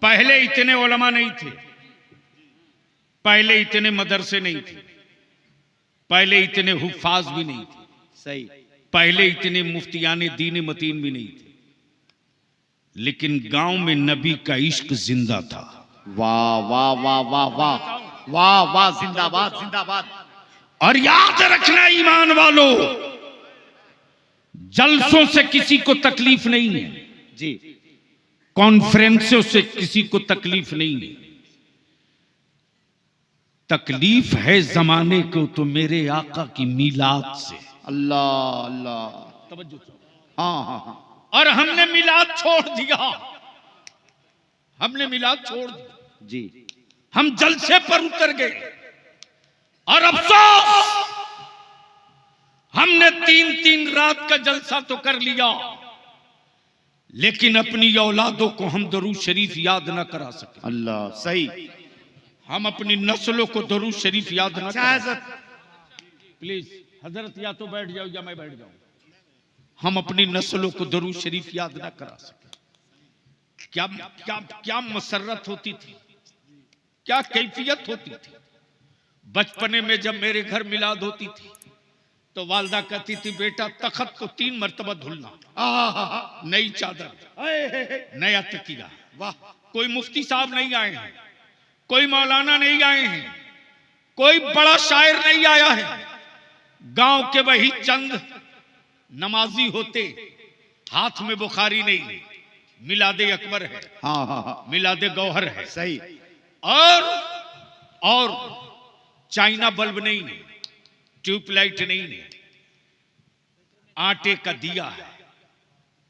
पहले इतने उलमा नहीं थे, पहले इतने मदरसे नहीं थे, पहले इतने हुफ्फाज भी नहीं थे, सही, पहले इतने मुफ्तियाने दीन मतीन भी नहीं थे, लेकिन गांव में नबी का इश्क जिंदा था। वाह वाह वाह वाह वाह वाह वाह, जिंदाबाद जिंदाबाद। और याद रखना ईमान वालों, जलसों से किसी को तकलीफ नहीं है जी, कॉन्फ्रेंसों से किसी को तकलीफ नहीं है, तकलीफ है जमाने को तो मेरे आका की मीलाद से। अल्लाह अल्लाह, तवज्जो। हाँ हाँ हाँ, और हमने मिलाद छोड़ दिया, हमने मिलाद छोड़ दिया, जी, हम जलसे पर उतर गए। और अफसोस, हमने 3-3 रात का जलसा तो कर लिया, लेकिन अपनी औलादों को हम दरूद शरीफ याद ना करा सके। अल्लाह, सही, हम अपनी नस्लों को दरूद शरीफ याद ना करा सके। इजाजत, प्लीज हजरत या तो बैठ जाओ या मैं बैठ जाऊं। हम अपनी नस्लों को दरूद शरीफ याद ना करा सके। क्या क्या क्या मसरत होती थी, क्या कैफियत होती थी। बचपने में जब मेरे घर मिलाद होती थी तो वालदा कहती थी, बेटा तख्त को 3 मरतबा धुलना, नई चादर, नया तकिया। वाह, कोई मुफ्ती साहब नहीं आए हैं, कोई मौलाना नहीं आए हैं, कोई बड़ा शायर नहीं आया है, गांव के वही चंद नमाजी होते, हाथ में बुखारी नहीं, मिलादे अकबर है, हाँ हाँ हाँ, मिलादे गौहर है, सही, और चाइना बल्ब नहीं है, ट्यूबलाइट नहीं है, आटे का दिया है,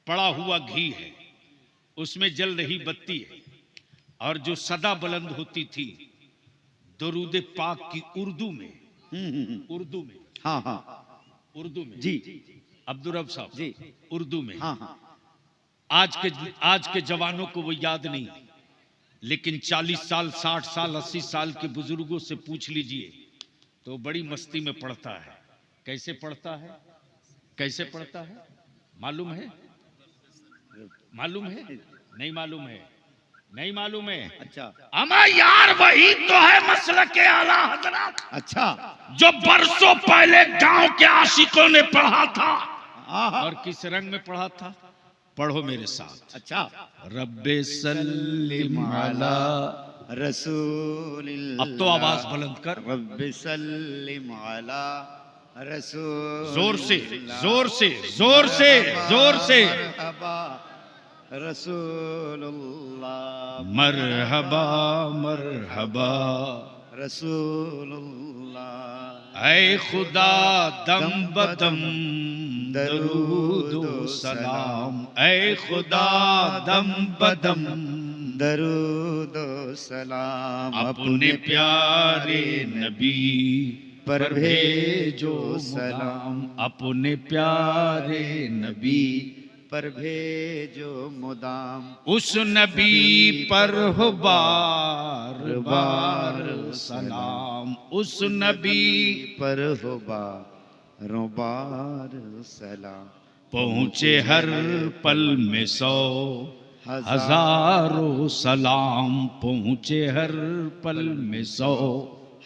पड़ा हुआ घी है, उसमें जल रही बत्ती है, और जो सदा बुलंद होती थी दरूद पाक की उर्दू में, उर्दू में, हाँ हाँ, उर्दू में, जी अब्दुल रब साहब जी, उर्दू में। हाँ हाँ, आज के जवानों को वो याद नहीं, लेकिन 40 साल 60 साल 80 साल के बुजुर्गों से पूछ लीजिए तो बड़ी मस्ती में पढ़ता है। कैसे पढ़ता है, कैसे पढ़ता है मालूम है? मालूम है? नहीं मालूम है, नहीं मालूम है। अच्छा अमा यार, वही तो है मसलक के आला हजरत, अच्छा, जो बरसों पहले गांव के आशिकों ने पढ़ा था। हाँ हाँ, और किस रंग में पढ़ा था? पढ़ो मेरे साथ। अच्छा, रब्बे सल्लिम अला, रसूलिल्लाह, अब तो आवाज बुलंद कर, रब्बि सल्लिम अला रसूल, जोर से जोर से जोर से जोर से, मरहबा रसूलुल्लाह, मरहबा मरहबा रसूलुल्लाह, ऐ खुदा दम बदम दरूद सलाम, ऐ खुदा दम बदम दरूद सलाम, अपने प्यारे नबी पर भेजो सलाम, अपने प्यारे नबी पर भेजो मुदाम, उस नबी पर हो बार बार सलाम, उस नबी पर हो बारो बार सलाम, पहुँचे हर पल में 100 हजारों सलाम, पहुँचे हर पल में 100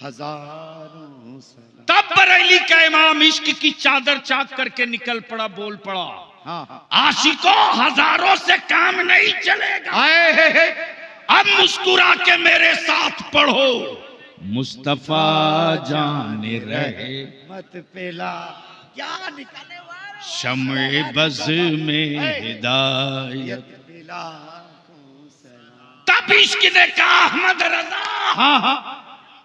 हजारों सलाम। तब बरेली का इमाम इश्क की चादर चाक करके निकल पड़ा, बोल पड़ा, हाँ हाँ, आशिकों हजारों से काम नहीं चलेगा, अब मुस्कुरा के मेरे साथ पढ़ो, मुस्तफा जाने रहे मत पेला क्या निकले वाला, शम्ए बज़ में हिदायत। पेला को सलाम। तब इश्क ने कहा, अहमद रजा, हाँ हाँ,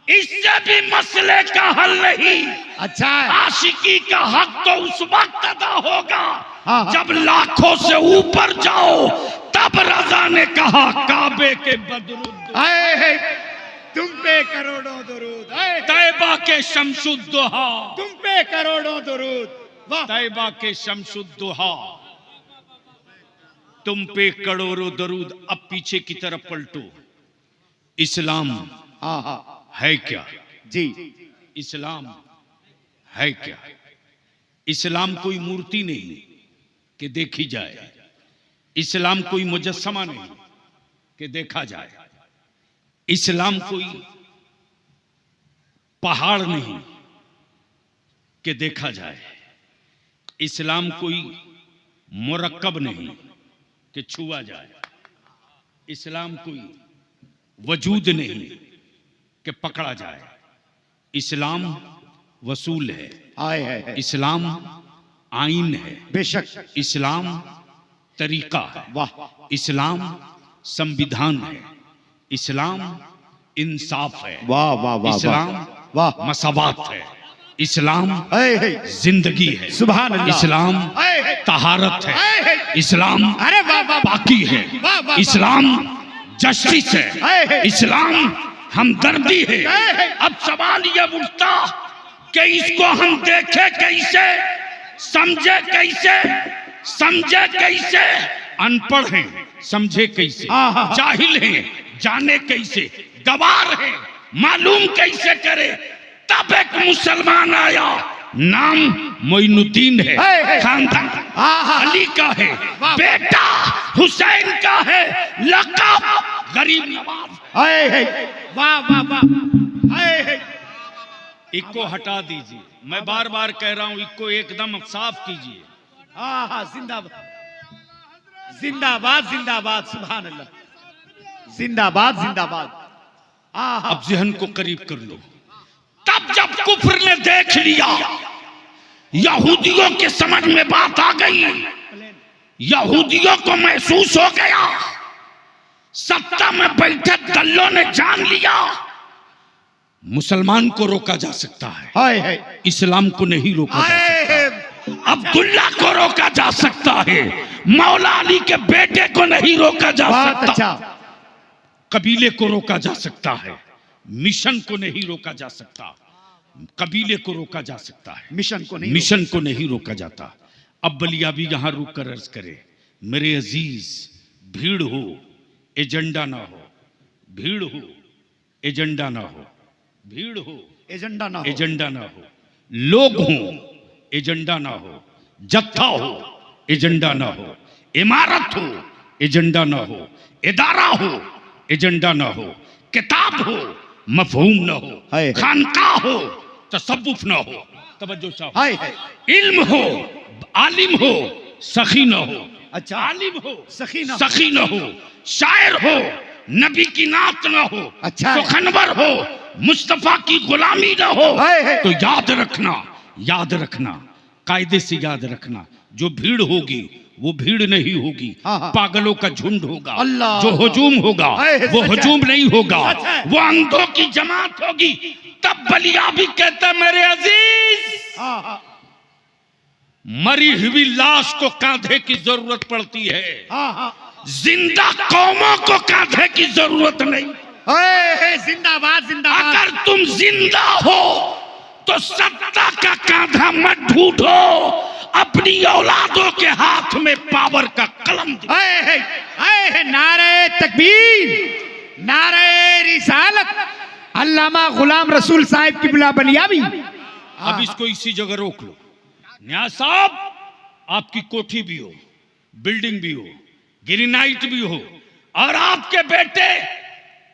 इससे भी मसले का हल नहीं, अच्छा है, आशिकी का हक तो उस वक्त अदा होगा हाँ, हाँ। जब लाखों से ऊपर जाओ। तब रजा ने कहा, काबे के बदरुद, आए तुम पे करोड़ों दुरूद, तैबा के शमसुद्दुहा, तुम पे करोड़ों दुरूद, वाह, तैबा के शमसुद्दुहा, तुम पे करोड़ों दरूद। अब पीछे की तरफ पलटो, इस्लाम हाँ हाँ, है क्या? जी, इस्लाम है क्या? इस्लाम कोई मूर्ति नहीं कि देखी जाए, इस्लाम कोई मुजस्समा नहीं कि देखा जाए। इस्लाम कोई पहाड़ नहीं कि देखा जाए। इस्लाम कोई मुरक्कब नहीं कि छुआ जाए। इस्लाम कोई वजूद नहीं कि पकड़ा जाए। इस्लाम वसूल है। आए है इस्लाम आइन है। बेशक। इस्लाम तरीका है। वाह इस्लाम संविधान है। इस्लाम इंसाफ है। वाह वाह वाह इस्लाम वाह मसावात है। इस्लाम है जिंदगी है। सुभान अल्लाह। इस्लाम है तहारत है। इस्लाम अरे वाह वाह पाकी है। वाह, वाह, इस्लाम जस्टिस है। इस्लाम हमदर्दी है। अब सवाल यह उठता कि इसको हम देखे कैसे, समझे कैसे, समझे कैसे? अनपढ़ हैं, समझे कैसे? जाहिल हैं, जाने कैसे? गवार हैं, मालूम कैसे करे? तब एक मुसलमान आया, नाम मोइनुद्दीन है, खानदान अली का है, बेटा हुसैन का है, लक़ब गरीब नवाज। वाह वाह वाह। इको हटा दीजिए, मैं बार बार कह रहा हूं, इको एकदम साफ कीजिए। जिंदाबाद जिंदाबाद जिंदाबाद। सुभान अल्लाह। जिंदाबाद जिंदाबाद। अब ज़हन को करीब कर लो। तब जब कुफ्र ने देख लिया, यहूदियों के समझ में बात आ गई, यहूदियों को महसूस हो गया, सत्ता में बैठे दल्लों ने जान लिया, मुसलमान को रोका जा सकता है, इस्लाम को नहीं रोका जा सकता। अब्दुल्ला को रोका जा सकता है, मौला अली के बेटे को नहीं रोका जा सकता। अच्छा। कबीले को रोका जा सकता है, मिशन को नहीं रोका जा सकता। कबीले को रोका जा सकता है, मिशन को नहीं रोका जाता। अब बलियाबी यहां रुक कर अर्ज करे, मेरे अजीज, भीड़ हो एजेंडा ना हो, भीड़ हो एजेंडा ना हो, भीड़ हो एजेंडा ना हो, लोग हो एजेंडा ना हो, जत्था हो एजेंडा ना हो, इमारत हो एजेंडा ना हो, इदारा हो एजेंडा ना हो, किताब हो मफहूम ना हो, खानका हो तसव्वुफ ना हो, तवज्जो चाहो, इल्म हो आलिम हो सखी ना हो, अच्छा, आलिम हो सखी ना हो, शायर हो नबी की नात ना हो, अच्छा, सुखनवर हो मुस्तफा की गुलामी ना हो। तो याद रखना, कायदे से याद रखना, जो भीड़ होगी वो भीड़ नहीं होगी, पागलों का झुंड होगा। जो हुजूम होगा वो हुजूम नहीं होगा, वो अंधों की जमात होगी। तब बलियाबी कहता, मेरे अजीज, मरी हुई लाश को कांधे की जरूरत पड़ती है, जिंदा कौमों को कांधे की जरूरत नहीं। जिंदाबाद जिंदाबाद। अगर तुम जिंदा हो तो सत्ता का कांधा मत ढूंढो, अपनी औलादों के हाथ में पावर का कलम दो। नारे तकबीर, नारे रिसालत, अल्लामा गुलाम रसूल साहिब की बुला बलियाबी। अब इसको इसी जगह रोक लो। न्याज साहब, आपकी कोठी भी हो, बिल्डिंग भी हो, ग्रेनाइट भी हो, और आपके बेटे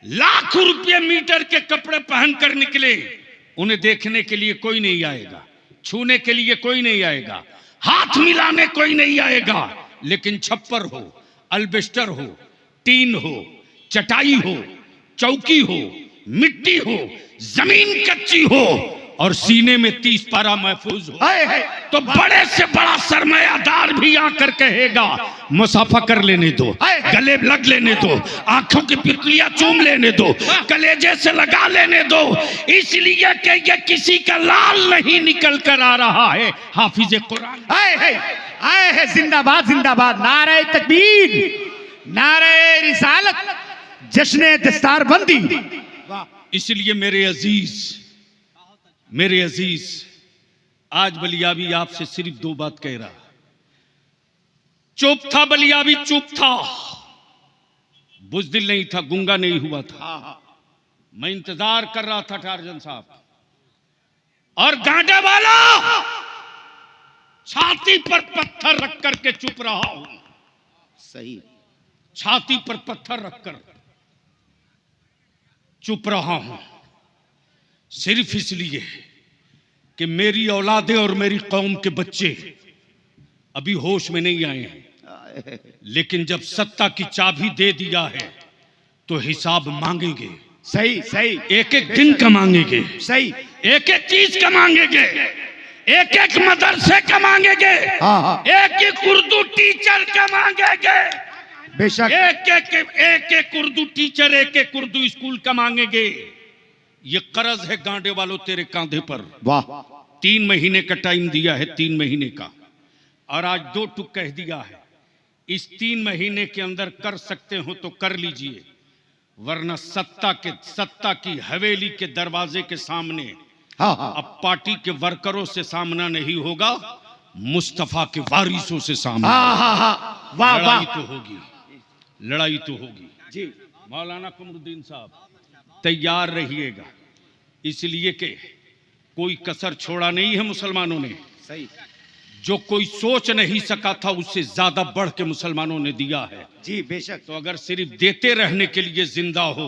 लाखों रुपये मीटर के कपड़े पहनकर निकले, उन्हें देखने के लिए कोई नहीं आएगा, छूने के लिए कोई नहीं आएगा, हाथ मिलाने कोई नहीं आएगा। लेकिन छप्पर हो, अल्बेस्टर हो, टीन हो, चटाई हो, चौकी हो, मिट्टी हो, जमीन कच्ची हो और सीने में 30 पारा महफूज हो, तो बड़े से बड़ा सरमायादार भी आकर कहेगा मुसाफा कर लेने दो, गले लग लेने दो, आंखों की पितलियां चूम लेने दो, कलेजे से लगा लेने दो, इसलिए कि ये किसी का लाल नहीं निकल कर आ रहा है, हाफिज कुरान। जिंदाबाद जिंदाबाद। नारे तकबीर, नारे रिसालत, जश्न दस्तारबंदी। इसलिए मेरे अजीज, आज बलियाबी आपसे सिर्फ 2 बात कह रहा। चुप था बलियाबी, चुप था, बुज़दिल नहीं था, गुंगा नहीं हुआ था। मैं इंतजार कर रहा था टार्जन साहब, और गांडे वाला छाती पर पत्थर रख करके चुप रहा हूं। सही। छाती पर पत्थर रखकर चुप रहा हूं सिर्फ इसलिए कि मेरी औलादे और मेरी कौम के बच्चे अभी होश में नहीं आए हैं, लेकिन जब सत्ता की चाबी दे दिया है तो हिसाब मांगेंगे। सही सही, एक एक दिन का मांगेंगे, सही, एक एक चीज का मांगेंगे, एक एक मदरसे का मांगेंगे, हाँ हाँ, एक एक उर्दू टीचर का मांगेंगे, बेशक, एक एक उर्दू टीचर, एक एक उर्दू स्कूल का मांगेंगे। ये कर्ज है गांडे वालों तेरे कांधे पर। वाह, 3 महीने का टाइम दिया है, 3 महीने का, और आज 2 टुक कह दिया है। इस 3 महीने के अंदर कर सकते हो तो कर लीजिए, वरना सत्ता की हवेली के दरवाजे के सामने हाँ हाँ, अब पार्टी के वर्करों से सामना नहीं होगा, मुस्तफा के वारिसों से सामना। हाँ हाँ हाँ, वाह वाह, लड़ाई तो होगी, लड़ाई तो होगी जी, मौलाना कमरुद्दीन साहब तैयार रहिएगा, इसलिए कि कोई कसर छोड़ा नहीं है मुसलमानों ने। सही, जो कोई सोच नहीं सका था उससे ज्यादा बढ़ के मुसलमानों ने दिया है। जी बेशक, तो अगर सिर्फ देते रहने के लिए जिंदा हो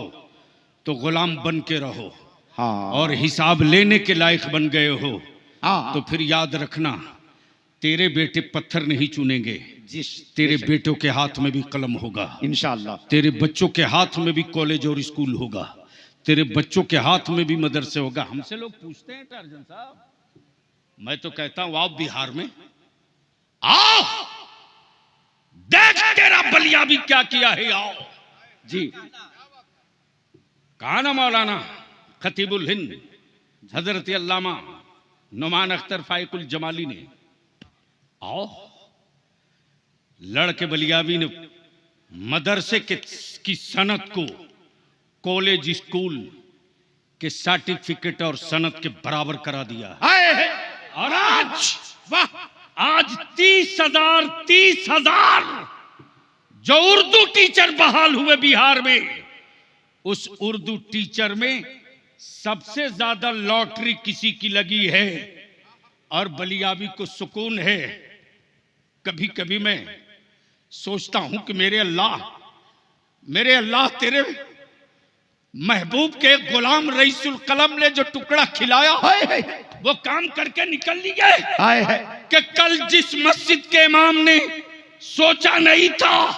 तो गुलाम बन के रहो, हाँ, और हिसाब लेने के लायक बन गए हो हाँ, तो फिर याद रखना, तेरे बेटे पत्थर नहीं चुनेंगे, जी, तेरे बेशक, बेटों के हाथ में भी कलम होगा, इंशाअल्लाह, तेरे बच्चों के हाथ में भी कॉलेज और स्कूल होगा, तेरे बच्चों के हाथ में भी मदरसे होगा। हमसे लोग पूछते हैं टार्जन साहब, मैं तो कहता हूं आओ बिहार में, आओ देख तेरा बलिया भी क्या किया है, आओ जी, कहा ना मौलाना खतीबुल हिंद हजरत अल्लामा नुमान अख्तर फाइकुल जमाली ने, आओ लड़के बलियावी ने मदरसे की सनत को कॉलेज स्कूल के सर्टिफिकेट और सनत के बराबर करा दिया। और आज वाह, आज 30,000 जो उर्दू टीचर बहाल हुए बिहार में, उस उर्दू टीचर में सबसे ज्यादा लॉटरी किसी की लगी है, और बलियावी को सुकून है। कभी कभी मैं सोचता हूं कि मेरे अल्लाह तेरे महबूब के गुलाम रईसुल कलम ने जो टुकड़ा खिलाया वो काम करके निकल लिए कि कल जिस मस्जिद के इमाम ने सोचा नहीं था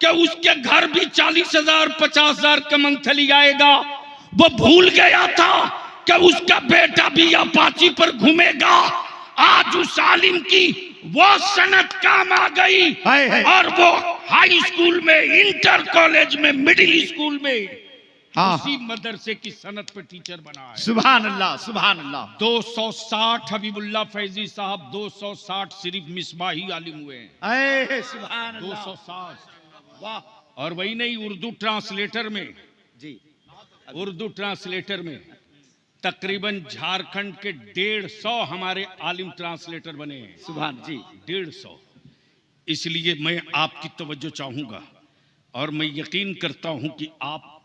कि उसके घर भी 40,000 50,000 का मंथली आएगा, वो भूल गया था कि उसका बेटा भी अपाची पर घूमेगा। आज उस आलिम की वो सनत काम आ गई, और वो हाई स्कूल में, इंटर कॉलेज में, मिडिल स्कूल में उसी मदरसे की सनत पे टीचर बना है। सुभान अल्लाह, सुभान अल्लाह। 260 हबीबुल्लाह फैजी साहब 260 सिर्फ मिसबाही आलिम हुए हैं, सुभान अल्लाह, 260। वाह, और वही नहीं, उर्दू ट्रांसलेटर में जी, उर्दू ट्रांसलेटर में तकरीबन झारखंड के 150 हमारे आलिम ट्रांसलेटर बने हैं। सुभान जी, 150। इसलिए मैं आपकी तवज्जो चाहूंगा, और मैं यकीन करता हूं कि आप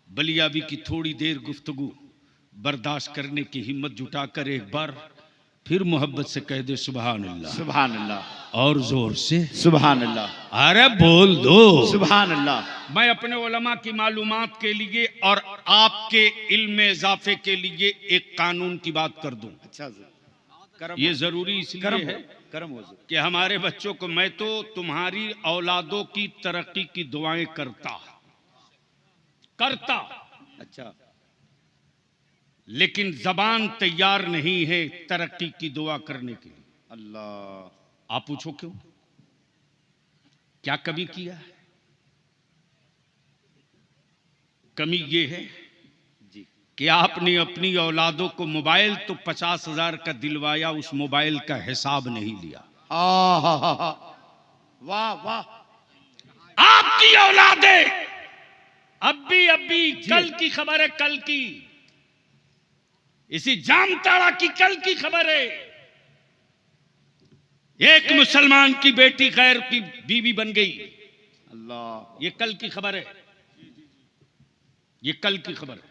बलियावी की थोड़ी देर गुफ्तगू बर्दाश्त करने की हिम्मत जुटाकर एक बार फिर मोहब्बत से कह दे सुभान अल्लाह, सुभान अल्लाह, और जोर से सुभान अल्लाह। अरे बोल दो सुभान अल्लाह। मैं अपने उलमा की मालूमात के लिए और आपके इल्म इजाफे के लिए एक कानून की बात कर दूं। अच्छा, ये जरूरी इसलिए है करम कि हमारे बच्चों को, मैं तो तुम्हारी औलादों की तरक्की की दुआएं करता, अच्छा, लेकिन जबान तैयार नहीं है तरक्की की दुआ करने के लिए। अल्लाह। आप पूछो क्यों? क्या कभी किया है? कमी ये है जी, कि आपने अपनी औलादों को मोबाइल तो 50,000 का दिलवाया, उस मोबाइल का हिसाब नहीं लिया। वाह वाह, आपकी औलादें अभी कल की खबर है, कल की, इसी जामताड़ा की कल की खबर है, एक मुसलमान की बेटी गैर की बीवी बन गई। अल्लाह, ये कल की खबर है, ये कल की खबर है।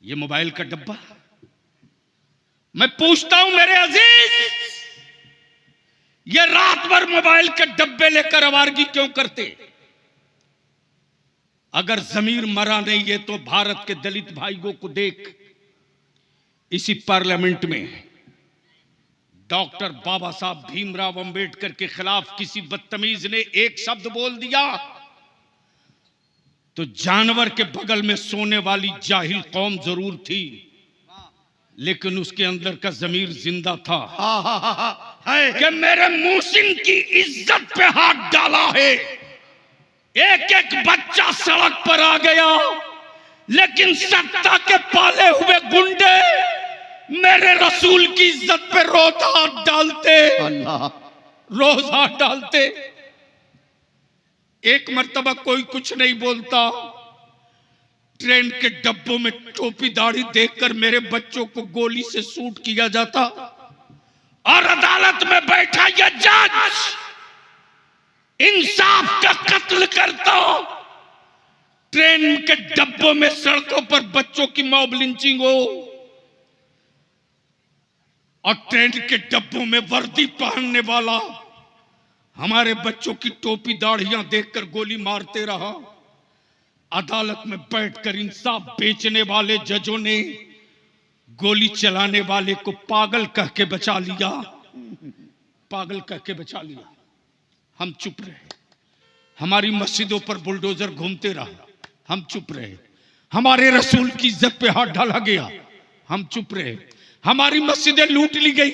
ये मोबाइल का डब्बा, मैं पूछता हूं मेरे अजीज, ये रात भर मोबाइल के डब्बे लेकर आवारगी क्यों करते? अगर जमीर मरा नहीं है तो भारत के दलित भाइयों को देख, इसी पार्लियामेंट में डॉक्टर बाबा साहब भीमराव अंबेडकर के खिलाफ किसी बदतमीज ने एक शब्द बोल दिया तो जानवर के बगल में सोने वाली जाहिल कौम जरूर थी, लेकिन उसके अंदर का जमीर जिंदा था कि मेरे मुहसिन की इज्जत पे हाथ डाला है। एक एक बच्चा सड़क पर आ गया, लेकिन सत्ता के पाले हुए गुंडे मेरे रसूल की इज्जत पे रोज हाथ डालते, रोज हाथ डालते। एक मर्तबा कोई कुछ नहीं बोलता, ट्रेन के डब्बों में टोपी दाढ़ी देखकर मेरे बच्चों को गोली से शूट किया जाता और अदालत में बैठा यह जज इंसाफ का कत्ल करता। ट्रेन के डब्बों में सड़कों पर बच्चों की मॉब लिंचिंग हो और ट्रेन के डब्बों में वर्दी पहनने वाला हमारे बच्चों की टोपी दाढ़ियां देखकर गोली मारते रहा। अदालत में बैठकर इंसाफ बेचने वाले जजों ने गोली चलाने वाले को पागल कह के बचा लिया, पागल कह के बचा लिया। हम चुप रहे। हमारी मस्जिदों पर बुलडोजर घूमते रहा, हम चुप रहे। हमारे रसूल की इज्जत पे हाथ डाला गया, हम चुप रहे। हमारी मस्जिदें लूट ली गई,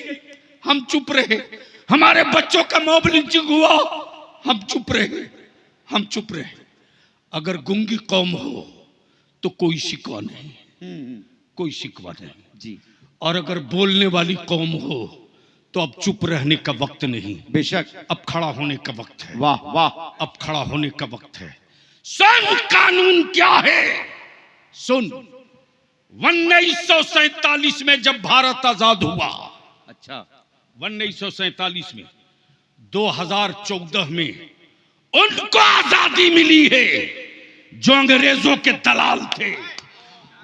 हम चुप रहे। हमारे बच्चों का मॉब लिंचिंग हुआ, हम चुप रहे, हम चुप रहे। अगर गुंगी कौम हो तो कोई शिकवा नहीं, कोई शिकवा नहीं जी। और अगर बोलने वाली कौम हो तो अब चुप रहने का वक्त नहीं, बेशक अब खड़ा होने का वक्त है। वाह वाह, अब खड़ा होने का वक्त है। सुन कानून क्या है, सुन। 1947 में जब भारत आजाद हुआ, अच्छा 1947 में, 2014 में उनको आजादी मिली है जो अंग्रेजों के दलाल थे।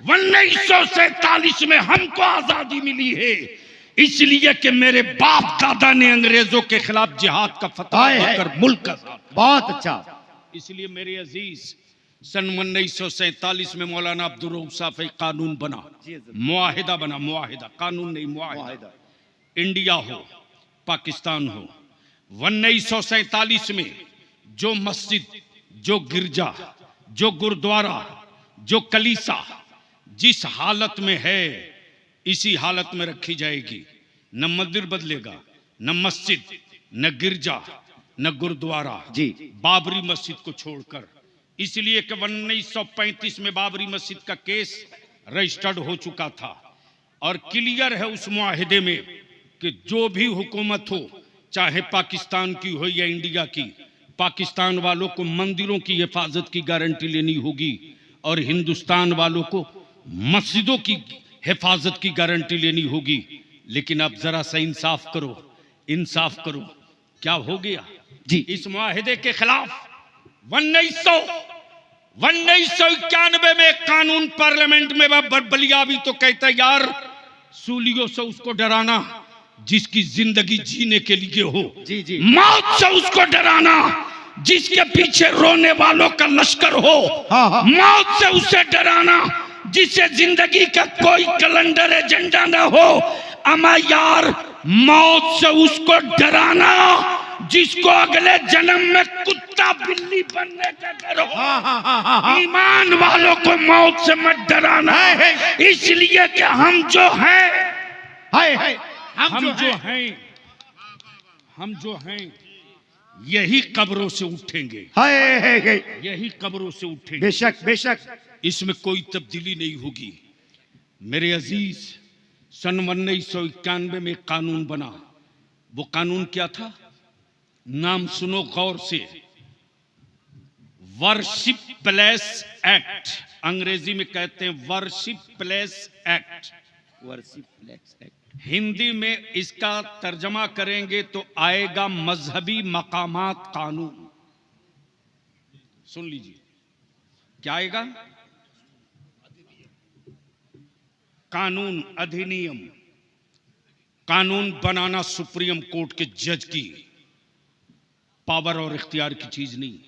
1947 में हमको आजादी मिली है इसलिए कि मेरे बाप दादा ने अंग्रेजों के खिलाफ जिहाद का फतवा देकर मुल्क का साथ। बहुत अच्छा। इसलिए मेरे अजीज, सन 1947 में मौलाना अब्दुल रऊफ साहब एक कानून बना, मुआहिदा बना, मुआहिदा, कानून नहीं मुआहिदा। इंडिया हो पाकिस्तान हो, 1947 में जो मस्जिद, जो गिरजा, जो गुरुद्वारा, जो कलीसा जिस हालत में है इसी हालत में रखी जाएगी। न मंदिर बदलेगा, न मस्जिद, न गिरजा, न गुरुद्वारा जी। बाबरी मस्जिद को छोड़कर। इसलिए कि 1935 में बाबरी मस्जिद का केस रजिस्टर्ड हो चुका था और क्लियर है उस मुआहिदे में कि जो भी हुकूमत हो, चाहे पाकिस्तान की हो या इंडिया की, पाकिस्तान वालों को मंदिरों की हिफाजत की गारंटी लेनी होगी और हिंदुस्तान वालों को मस्जिदों की हिफाजत की गारंटी लेनी होगी। लेकिन अब जरा सा इंसाफ करो, इंसाफ करो। क्या हो गया जी? इस मुआहिदे के खिलाफ 1991 में कानून पार्लियामेंट में बलियाबी तो कहता यार सूलियों से उसको डराना जिसकी जिंदगी जीने के लिए हो, जी जी। मौत से उसको डराना जिसके पीछे रोने वालों का लश्कर हो, हाँ, हाँ। मौत से उसे डराना जिसे जिंदगी का कोई कैलेंडर एजेंडा न हो। अमा यार, मौत से उसको डराना जिसको अगले जन्म में कुत्ता बिल्ली बनने का डर हो। ईमान वालों को मौत से मत डराना, इसलिए कि हम जो हैं, हम जो हैं यही कब्रों से उठेंगे, यही कब्रों से उठेंगे। बेशक बेशक, इसमें कोई तब्दीली नहीं होगी। मेरे अजीज, सन 1991 में कानून बना। वो कानून क्या था? नाम सुनो गौर से, वर्शिप प्लेस एक्ट। अंग्रेजी में कहते हैं worship place act. Worship place act Hindi में इसका तर्जमा करेंगे तो आएगा मजहबी मकामात कानून। सुन लीजिए क्या आएगा? कानून, अधिनियम। कानून बनाना सुप्रीम कोर्ट के जज की पावर और इख्तियार की चीज नहीं,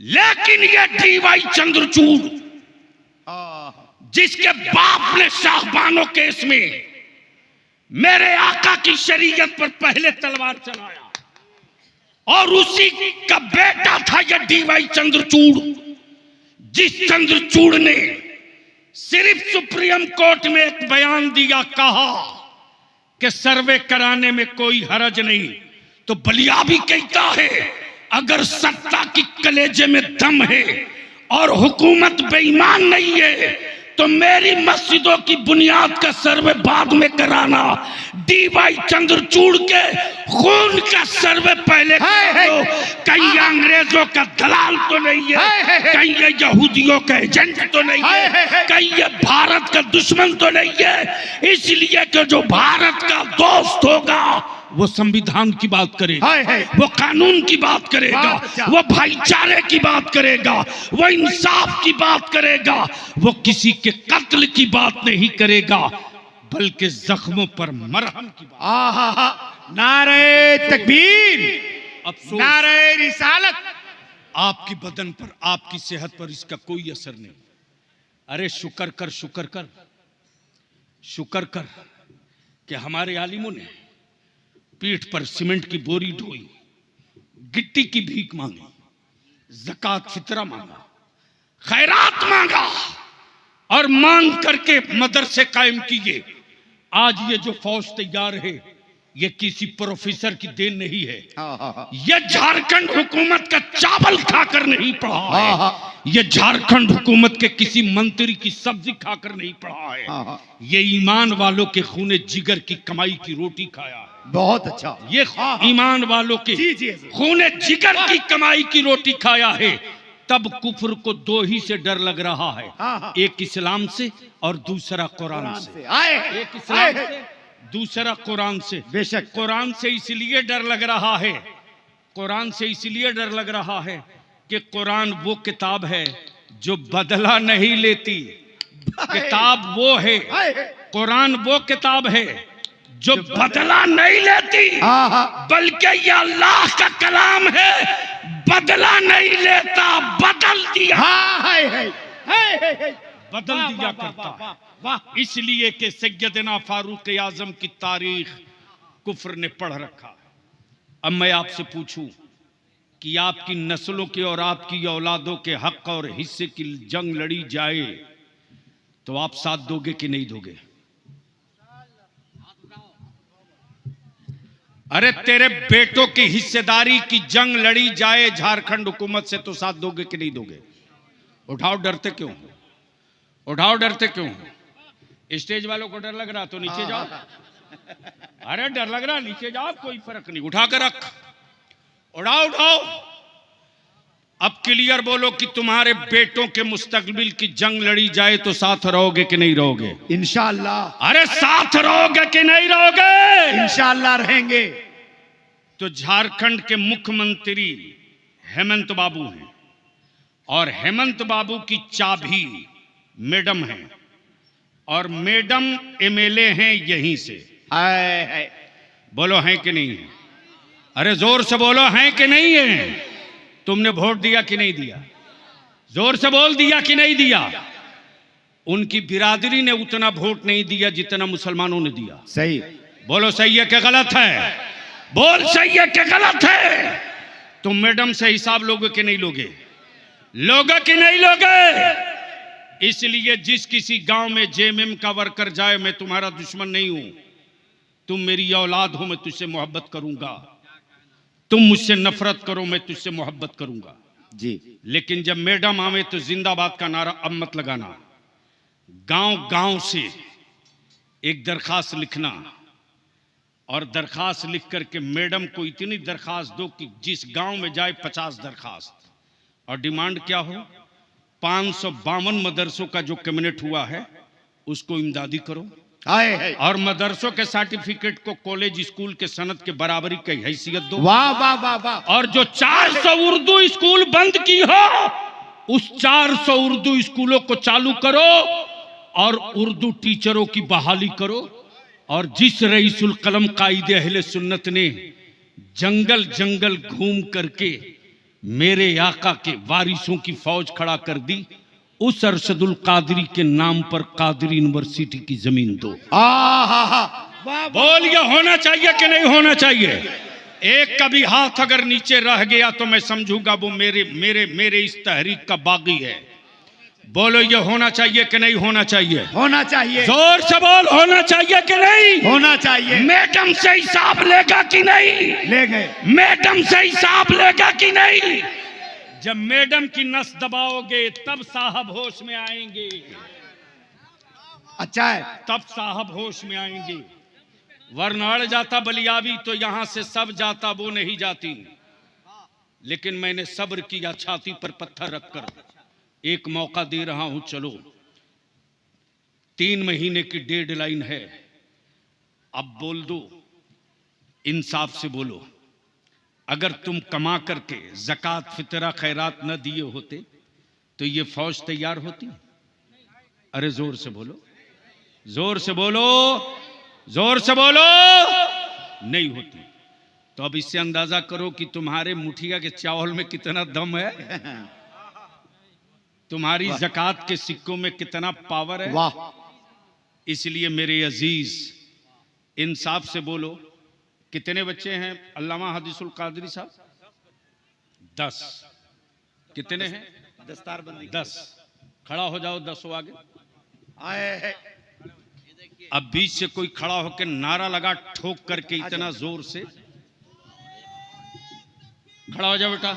लेकिन ये डीवाई चंद्रचूड़ जिसके बाप ने शाहबानो केस में मेरे आका की शरीयत पर पहले तलवार चलाया और उसी का बेटा था ये डीवाई चंद्रचूड़, जिस चंद्रचूड़ ने सिर्फ सुप्रीम कोर्ट में एक बयान दिया, कहा कि सर्वे कराने में कोई हरज नहीं। तो बलिया भी कहता है अगर सत्ता की कलेजे में दम है और हुकूमत बेईमान नहीं है तो मेरी मस्जिदों की बुनियाद का सर्वे बाद में कराना, डीवाई चंद्रचूड़ के खून का सर्वे पहले करो। कहीं अंग्रेजों का दलाल तो नहीं है, कहीं ये यहूदियों का एजेंट तो नहीं है, कहीं ये भारत का दुश्मन तो नहीं है। इसलिए कि जो भारत का दोस्त होगा वो संविधान की बात करेगा, वो कानून की बात करेगा, वो भाईचारे की बात करेगा, वो इंसाफ की बात करेगा, वो किसी के कत्ल की बात नहीं करेगा बल्कि जख्मों पर मरहम की बात। नारे तकबीर, अफसोस नारे रिसालत। आपकी बदन पर, आपकी सेहत पर इसका कोई असर नहीं। अरे शुक्र कर, शुक्र कर, शुक्र कर कि हमारे आलिमों ने पीठ पर सीमेंट की बोरी ढोई, गिट्टी की भीख मांगी, ज़कात फितरा मांगा, खैरात मांगा और मांग करके मदरसे कायम किए। आज ये जो फौज तैयार है ये किसी प्रोफेसर की देन नहीं है, ये झारखंड हुकूमत का चावल खाकर नहीं पढ़ा है, ये झारखंड हुकूमत के किसी मंत्री की सब्जी खाकर नहीं पढ़ा है, ये ईमान वालों के खूने जिगर की कमाई की रोटी खाया है। बहुत अच्छा। ये ईमान वालों के खूने जिगर की कमाई की रोटी खाया है। तब कुफ्र को दो ही से डर लग रहा है, एक इस्लाम से और दूसरा कुरान से। एक इस्लाम से, दूसरा कुरान से। बेशक कुरान से इसलिए डर लग रहा है, कुरान से इसलिए डर लग रहा है कि कुरान वो किताब है जो बदला नहीं लेती। किताब वो है, कुरान वो किताब है जो बदला नहीं लेती, बल्कि ये अल्लाह का कलाम है, बदला नहीं लेता, बदल दिया, बदल दिया करता। इसलिए कि सैयदना फारूक आजम की तारीख कुफ्र ने पढ़ रखा। अब मैं आपसे पूछूं कि आपकी नस्लों के और आपकी औलादों के हक और हिस्से की जंग लड़ी जाए तो आप साथ दोगे कि नहीं दोगे? अरे तेरे बेटों की हिस्सेदारी की जंग लड़ी जाए झारखंड हुकूमत से तो साथ दोगे कि नहीं दोगे? उठाओ, डरते क्यों? उठाओ, डरते क्यों? स्टेज वालों को डर लग रहा तो नीचे जाओ। अरे डर लग रहा नीचे जाओ, कोई फर्क नहीं, उठा कर रख, उठाओ उठाओ। अब क्लियर बोलो कि तुम्हारे बेटों के मुस्तकबिल की जंग लड़ी जाए तो साथ रहोगे कि नहीं रहोगे? इंशाअल्लाह। अरे साथ रहोगे कि नहीं रहोगे? इंशाअल्लाह रहेंगे। तो झारखंड के मुख्यमंत्री हेमंत बाबू हैं और हेमंत बाबू की चाबी मैडम है और मैडम एमएलए हैं यहीं से। बोलो हैं कि नहीं है? अरे जोर से बोलो, हैं कि नहीं है? तुमने वोट दिया कि नहीं दिया? जोर से बोल, दिया कि नहीं दिया? उनकी बिरादरी ने उतना वोट नहीं दिया जितना मुसलमानों ने दिया। सही। बोलो सही है कि गलत है? बोल सही है कि गलत है? तुम मैडम से हिसाब लोगे कि नहीं लोगे? लोगे कि नहीं लोगे? इसलिए जिस किसी गांव में जेएमएम का वर्कर जाए, मैं तुम्हारा दुश्मन नहीं हूं, तुम मेरी औलाद हो, मैं तुझसे मोहब्बत करूंगा। तुम मुझसे नफरत करो, मैं तुझसे मोहब्बत करूंगा जी। लेकिन जब मैडम आवे तो जिंदाबाद का नारा अब मत लगाना। गांव गांव से एक दरखास्त लिखना और दरखास्त लिख करके मैडम को इतनी दरखास्त दो कि जिस गांव में जाए 50 दरखास्त। और डिमांड क्या हो? 552 मदरसों का जो कैबिनेट हुआ है उसको इमदादी करो और मदरसों के सर्टिफिकेट को कॉलेज स्कूल के सनद के बराबरी की हैसियत दो। वाह वाह वाह वाह। और जो 400 उर्दू स्कूल बंद की हो उस 400 उर्दू स्कूलों को चालू करो और उर्दू टीचरों की बहाली करो। और जिस रईसुल कलम कायदे अहले सुन्नत ने जंगल जंगल घूम करके मेरे आका के वारिसों की फौज खड़ा कर दी, उस अरशदुल कादरी के नाम पर कादरी यूनिवर्सिटी की जमीन दो। बोल, ये होना चाहिए कि नहीं होना चाहिए? एक कभी हाथ अगर नीचे रह गया तो मैं समझूंगा वो मेरे मेरे मेरे इस तहरीक का बागी है। बोलो, ये होना चाहिए कि नहीं होना चाहिए? होना चाहिए। जोर से बोल, होना चाहिए कि नहीं होना चाहिए। मैडम से हिसाब लेगा कि नहीं? ले गए। मैडम से हिसाब लेगा कि नहीं? जब मैडम की नस दबाओगे तब साहब होश में आएंगे, अच्छा है। तब साहब होश में आएंगे। वरना अड़ जाता बलियावी तो यहां से सब जाता, वो नहीं जाती। लेकिन मैंने सब्र किया, छाती पर पत्थर रखकर। एक मौका दे रहा हूं, चलो। 3 महीने की डेडलाइन है, अब बोल दो, इंसाफ से बोलो। अगर तुम कमा करके ज़कात फितरा खैरात न दिए होते तो ये फौज तैयार होती? अरे जोर से बोलो, जोर से बोलो, जोर से बोलो। नहीं होती। तो अब इससे अंदाजा करो कि तुम्हारे मुठिया के चावल में कितना दम है, तुम्हारी ज़कात के सिक्कों में कितना पावर है। वाह। इसलिए मेरे अजीज, इंसाफ से बोलो। कितने बच्चे हैं अल्लामा हदीसुल कादरी साहब? 10। कितने हैं? दस्तारबंदी 10। खड़ा हो जाओ, 10 आगे आए है। अब बीच से कोई खड़ा होकर नारा लगा ठोक करके इतना जोर से। खड़ा हो जाओ बेटा।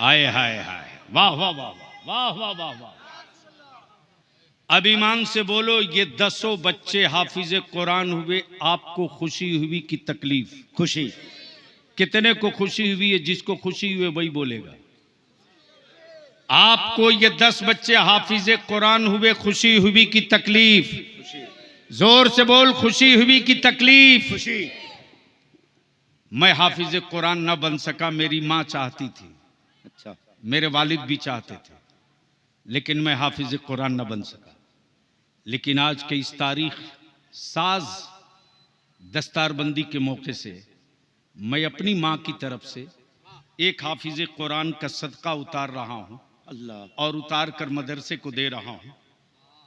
आए हाय हाय, वाह वाह वाह वाह वाह वाह वाह। अब ईमान से बोलो, ये 10 बच्चे हाफिज कुरान हुए, आपको खुशी हुई कि तकलीफ? खुशी। कितने को खुशी हुई है? जिसको खुशी हुई वही बोलेगा। आपको ये 10 बच्चे हाफिज कुरान हुए, खुशी हुई कि तकलीफ? खुशी। जोर से बोल, खुशी हुई कि तकलीफ? खुशी। मैं हाफिज कुरान न बन सका, मेरी माँ चाहती थी, अच्छा। मेरे वालिद भी चाहते थे, लेकिन मैं हाफिज कुरान न बन सका। लेकिन आज के इस तारीख साज दस्तारबंदी के मौके से मैं अपनी माँ की तरफ से एक हाफिज कुरान का सदका उतार रहा हूँ, अल्लाह। और उतार कर मदरसे को दे रहा हूँ,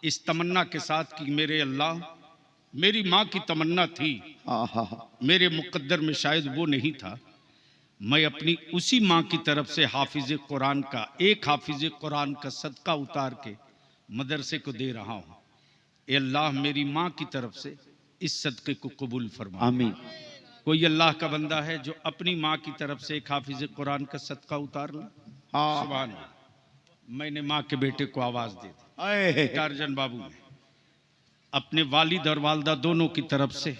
इस तमन्ना के साथ कि मेरे अल्लाह, मेरी माँ की तमन्ना थी, मेरे मुकद्दर में शायद वो नहीं था। मैं अपनी उसी माँ की तरफ से हाफिज कुरान का, एक हाफिज कुरान का सदका उतार के मदरसे को दे रहा हूँ। ए अल्लाह, मेरी माँ की तरफ से इस सदके को कबूल फरमा। आमीन। कोई अल्लाह का बंदा है जो अपनी माँ की तरफ से एक हाफिज कुरान का सदका उतार ले? सुभान अल्लाह। मैंने माँ के बेटे को आवाज दे दी। टार्जन बाबू ने अपने वालिद और वालदा दोनों की तरफ से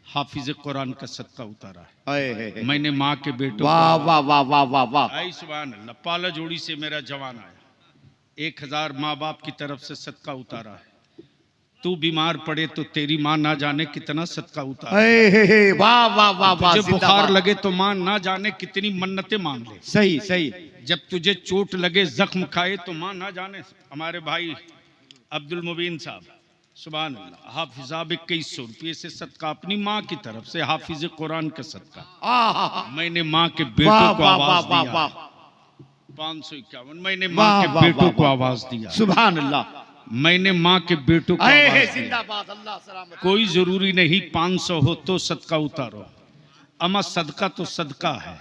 हाफिज कुरान का सदका उतारा है। मैंने माँ के बेटों वाह वाह वाह वाह वाह वाह। आई सुभान अल्लाह। पाला जोड़ी से मेरा जवान आया, 1000 माँ बाप की तरफ से सदका उतारा है। तू बीमार पड़े तो तेरी माँ ना जाने कितना सदका उतारा। वाह वाह वाह वाह। तुझे बुखार लगे तो माँ ना जाने कितनी मन्नतें मांग ले। सही सही। जब तुझे चोट लगे, जख्म खाए तो माँ ना जाने। हमारे भाई अब्दुल मुबीन साहब, सुभान अल्लाह, हाफिजा 2100 रुपये से सदका अपनी माँ की तरफ से, हाफिज कुरान का सदका। मैंने माँ के बेटों को आवाज दिया। 551। मैंने माँ के बेटों को आवाज दिया। सुभान अल्लाह। मैंने माँ के बेटों को आवाज दिया। जिंदाबाद। अल्लाह सलामत। कोई जरूरी नहीं 500 हो तो सदका उतारो, अमा सदका तो सदका है,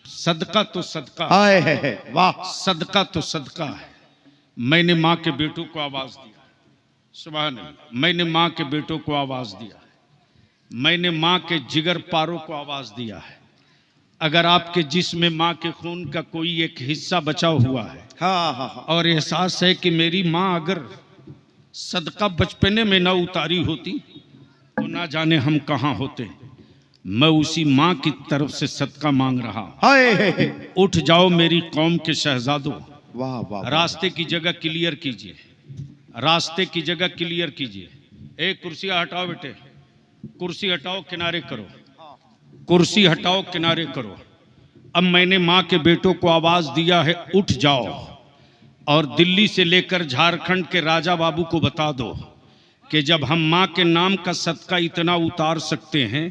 सदका तो सदका है। वाह। सदका तो सदका है। मैंने माँ के बेटों को आवाज दिया। सुभान अल्लाह। मैंने माँ के बेटों को आवाज दिया। मैंने माँ के जिगर पारों को आवाज दिया है। अगर आपके जिस्म में माँ के खून का कोई एक हिस्सा बचा हुआ है, और एहसास है कि मेरी माँ अगर सदका बचपने में न उतारी होती तो ना जाने हम कहाँ होते। मैं उसी माँ की तरफ से सदका मांग रहा हूँ। उठ जाओ मेरी कौम के शहजादों, वाह वाह। रास्ते की जगह क्लियर कीजिए, रास्ते की जगह क्लियर कीजिए। एक कुर्सियाँ हटाओ बेटे, कुर्सी हटाओ, किनारे करो, कुर्सी हटाओ, किनारे करो। अब मैंने माँ के बेटों को आवाज दिया है, उठ जाओ और दिल्ली से लेकर झारखंड के राजा बाबू को बता दो कि जब हम माँ के नाम का सदका इतना उतार सकते हैं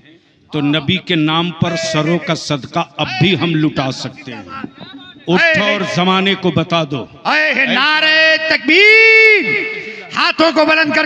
तो नबी के नाम पर सरों का सदका अब भी हम लुटा सकते हैं। उठ और जमाने को बता दो। नारे तकबीर, हाथों को बुलंद कर।